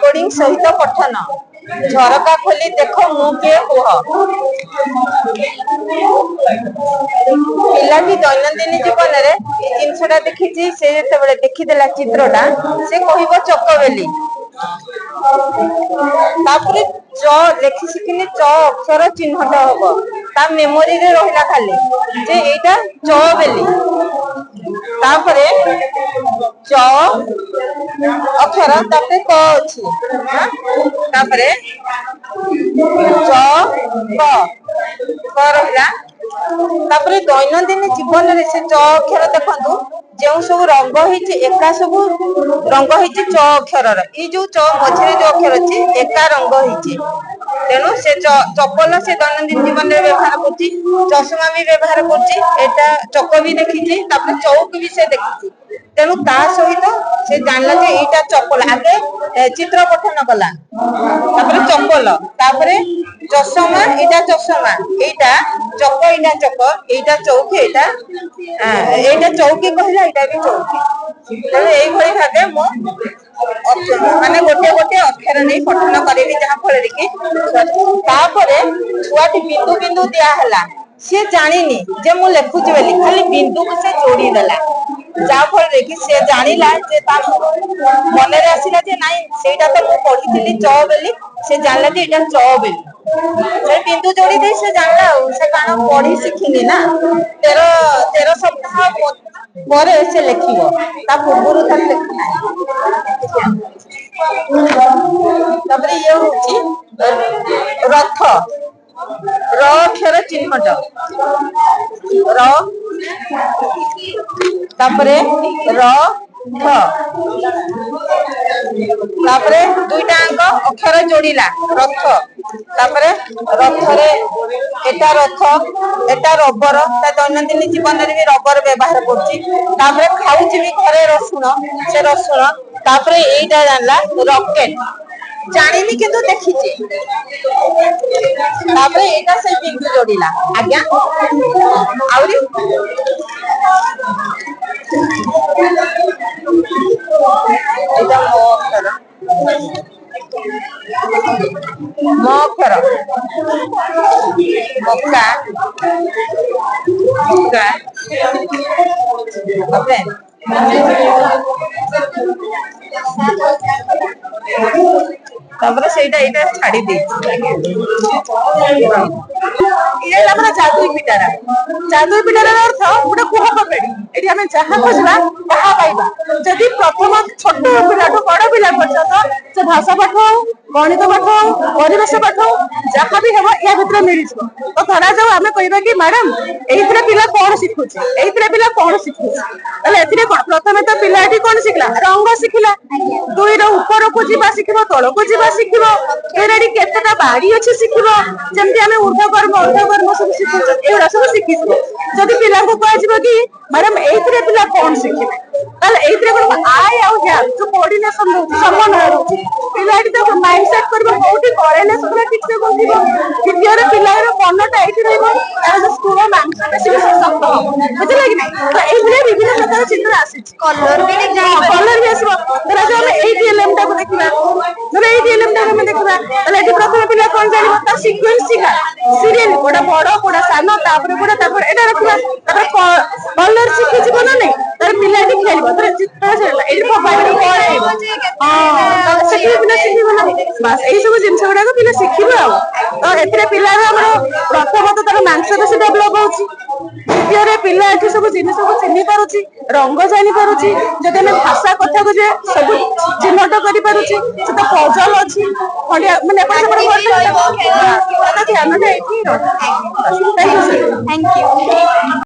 coding सहित पठन झरका खोली देख मु किए कुह पिलाटी दैनंदिन जीवन में जिनसा देखी से देखीदेला चित्रटा से कह चक बेली तापरे च लेखि शिखिनी च अक्षर चिन्हट हम ता मेमोरी रे रहिला खाली जे एटा च बेली तापरे च अक्षर तापरे क अछि तापरे च क रहिला तापरे दैनंदिन जीवन रे से च अक्षर देखंतु जो सब रंग होइछि एका सब रंग होइछि च अक्षर ई जो च मझे जो अक्षर अछि एका रंग होइछि तेणु से चप्पल से दैनंदिन जीवन में व्यवहार करछि चश्मा भी व्यवहार करछि एटा चक भी देखिछि तापर चौक भी से देखिछि तेणु ता सहित से जानला जे एटा चप्पल आगे चित्र पठन कला तापर चप्पल तापर चश्मा एटा चश्मा एटा चक एटा चक एटा चौक एटा चौकी कहला एटा भी चौकी तेणु एई भली भागे मो माने गोटे गोटे अक्षर नहीं पठन करेबी जहाँ फल कि तापरे छुआटी बिंदु बिंदु दिया हला से जानिनी जे मु लेखुची बेली खाली बिंदु को से जोड़ी देला जा फल कि से जानिला जे ता मन रे आसिला जे नाही सेटा तो मु पढिथिली च बेली से जानला जे एटा च बेली से बिंदु जोड़ी दे से जानला से काना पढी सिखिनी ना 13 सप्ताह पर से लिखिबो ता पूर्वरु था लिखि नाही तापरे ये होची रथ र अक्षर चिन्हट र तापरे र थ तापरे दुईटा अंक अक्षर जोड़िला रथ तापरे रथ रे एटा रथ एटा रबर ता दैनंदिन जीवन रे भी रबर व्यवहार करछि तापरे खाउछि भी घरे रसुण से रसुण तापरे एटा जानला रॉकेट जानिनी किंतु देखिछि तापरे एटा से बिंदु जोड़िला आज्ञा आउरी एटा म अक्षर मक्का मक्का ओके तापर सेटा एटा छाड़ी दे ये हमरा जादुई पिटारा अर्थ गोटे कुह पकड़ी एठी हमें जहा खोजबा ताहा पाइबा जदि प्रथम छोट पिलाटो बड़ पिला पर्यंत से भाषा पाठ गणित पाठ परिवेश पाठ जहाँ भी हेबो या भितर मिल जिवो तो धरा जाऊ आमे कहबा कि मैडम एइथरे पिला कोन सिखुची एइथरे पिला कोन सिखुची तले एथिरे प्रथमे तो पिलाटी कोन सिखला रंग सिखला दुई रो ऊपर को जीवा सिखिबो तळ को जीवा सिखिबो एरेडी केतेटा बाड़ी अछि सिखिबो जेमति आमे ऊर्ध्व सब सिखु एरा सब सिखिबो जदि पिला को कह जिवो कि मैडम एइथरे पिला कोन सिखिबे तले एइथरे कोन आय आउ या जो कोऑर्डिनेशन होची समान होची पिलाटी तो माइंडसेट करबो कोठी कोऑर्डिनेशन रे ठीक से बोलिबो द्वितीय पिलार मनटा एठी रहबो तार स्कूल मांगसा बेसी सशक्त हो बुझला कि नहीं तो एइथरे विभिन्न प्रकार चित्र आसीछि कलर भी आसीबो तरा जो हम एइटी एलएम टा को देखिबा तरा एइटी एलएम टा हम देखिबा तले एठी प्रथम पिला कोन जानिबो ता सीक्वेंस सिखा सीरियल कोडा बड़ कोडा सानो तापर एटा रखिबा तापर कलर सिखि जीवो ना नहीं तार पिलाटी खेलबो तरा चित्र छला एठी मोबाइल को आइबो हां तो सेठी पिला सिखिबो ना बस एई सब जिंस गुडा को पिला सिखिबो आ तो एथिरे पिला हमर प्रथम तो तार मानसिकता डेवलप होउची द्वितीय पिला एठी सब जिनिस को चिन्हि पारुची रंग जानि पारुची जदि हम भाषा कथा को जे सब चिन्हट करि पारुची से तो पजल अछि माने अपन ध्यान दे थैंक यू